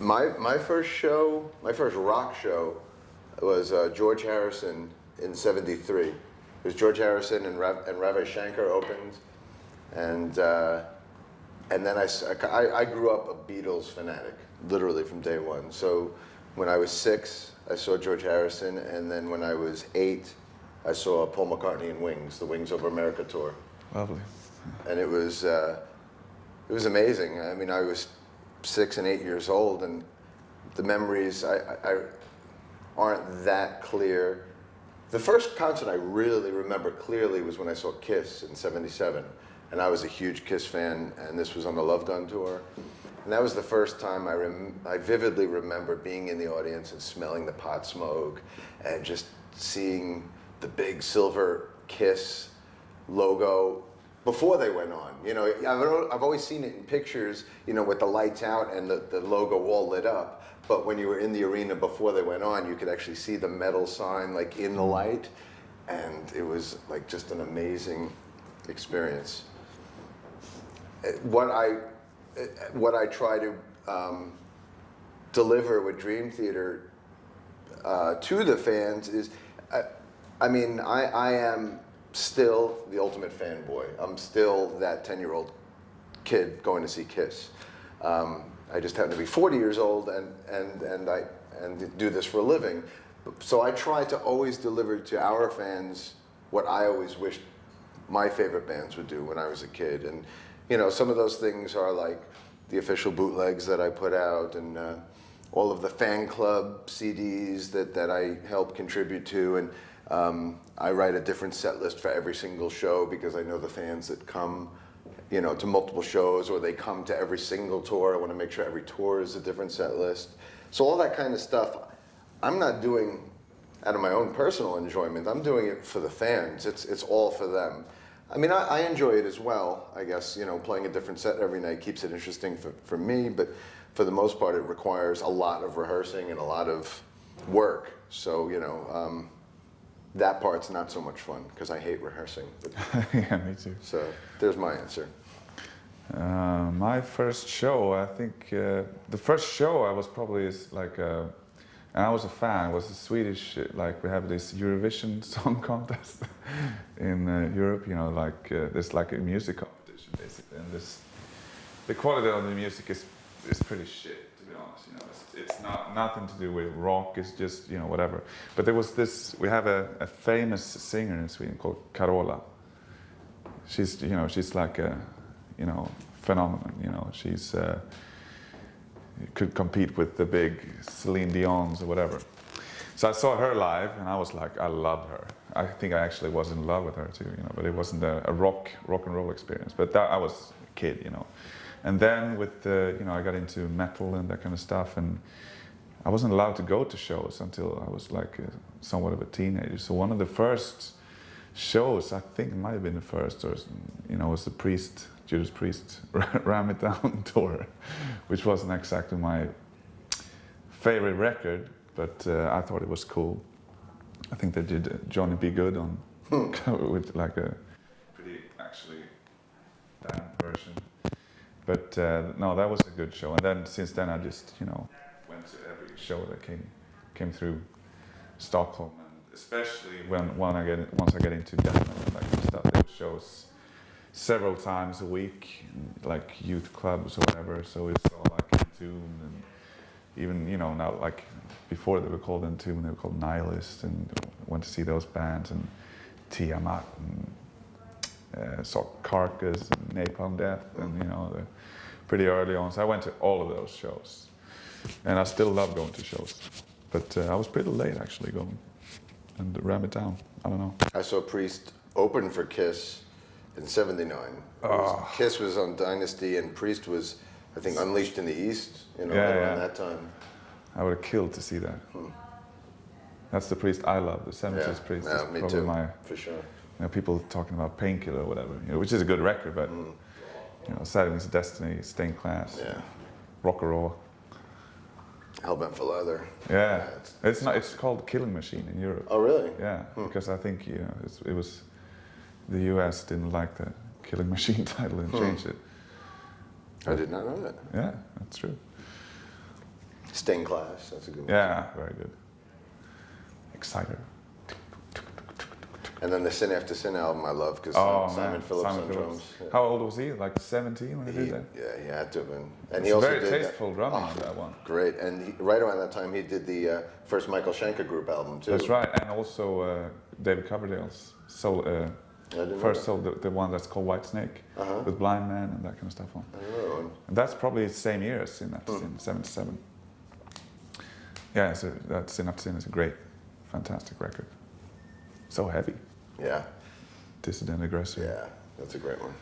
My first rock show was George Harrison in '73. It was George Harrison and Ravi Shankar opened, and then I grew up a Beatles fanatic, literally from day one. So when I was 6, I saw George Harrison, and then when I was 8, I saw Paul McCartney and Wings, the Wings Over America tour. Lovely. And it was amazing. I mean, I was 6 and 8 years old, and the memories I aren't that clear. The first concert I really remember clearly was when I saw Kiss in '77, and I was a huge Kiss fan, and this was on the Love Gun tour. And that was the first time I vividly remember being in the audience and smelling the pot smoke and just seeing the big silver Kiss logo before they went on. You know, I've always seen it in pictures, you know, with the lights out and the logo all lit up. But when you were in the arena before they went on, you could actually see the metal sign like in the light. And it was like just an amazing experience. What I try to deliver with Dream Theater to the fans is, I mean, I am still the ultimate fanboy. I'm still that 10-year-old kid going to see Kiss. I just happen to be 40 years old and do this for a living. So I try to always deliver to our fans what I always wished my favorite bands would do when I was a kid. And you know, some of those things are like the official bootlegs that I put out, and all of the fan club CDs that I help contribute to, and I write a different set list for every single show because I know the fans that come, you know, to multiple shows, or they come to every single tour. I want to make sure every tour is a different set list. So all that kind of stuff, I'm not doing out of my own personal enjoyment. I'm doing it for the fans. It's all for them. I mean, I enjoy it as well. I guess, you know, playing a different set every night keeps it interesting for me, but for the most part, it requires a lot of rehearsing and a lot of work. So, you know, that part's not so much fun because I hate rehearsing. Yeah, me too. So there's my answer. My first show, I think the first show I was probably and I was a fan. It was a Swedish, like we have this Eurovision Song Contest in Europe. You know, like there's like a music competition basically, and the quality of the music is pretty shit, to be honest. You know, it's not nothing to do with rock. It's just, you know, whatever. But there was this. We have a famous singer in Sweden called Carola. She's, you know, she's like a, you know, phenomenon. You know, she's could compete with the big Celine Dion's or whatever. So I saw her live, and I was like, I loved her. I think I actually was in love with her too. You know, but it wasn't a rock and roll experience. But that, I was a kid, you know. And then with you know, I got into metal and that kind of stuff, and I wasn't allowed to go to shows until I was like somewhat of a teenager. So one of the first shows, I think it might have been the first, or you know, was the Judas Priest Ram It Down tour, which wasn't exactly my favorite record, but I thought it was cool. I think they did Johnny B. Good on with like a pretty actually bad version. But no, that was a good show. And then since then I just, you know, went to every show that came through Stockholm, and especially once I get into death metal and that kind of stuff, there were shows several times a week, like youth clubs or whatever. So it's all like Entombed, and even, you know, now like before they were called Entombed, they were called Nihilist, and went to see those bands, and Tiamat, and saw Carcass and Napalm Death, and you know, pretty early on. So I went to all of those shows, and I still love going to shows. But I was pretty late actually going, and Ram It Down. I don't know. I saw Priest open for Kiss in '79. Kiss was on Dynasty, and Priest was, I think, Unleashed in the East, you know, right around that time. I would have killed to see that. That's the Priest I love, the 70s Priest. Yeah, is me probably too, for sure. You know, people talking about Painkiller or whatever, you know, which is a good record, but you know, Savage Destiny, Stained Class, Rock and Roll. Hellbent for Leather. Yeah, it's not. It's called Killing Machine in Europe. Oh, really? Yeah, because I think, you know, it was the U.S. didn't like the Killing Machine title and changed it. I did not know that. Yeah, that's true. Stained Glass, that's a good one. Yeah, very good. Exciter. And then the Sin After Sin album I love because Simon Phillips on drums. Yeah. How old was he? Like 17 when he did that? Yeah, he had to have been. And It's he also very did tasteful drumming on that one. Great, and right around that time he did the first Michael Schenker group album too. That's right, and also David Coverdale's soul, first soul, the one that's called White Snake, with Blind Man and that kind of stuff on. And that's probably the same year as Sin After Sin, 77. Yeah, so that Sin After Sin is a great, fantastic record. So heavy. Yeah. Dissident Aggressor. Yeah, that's a great one.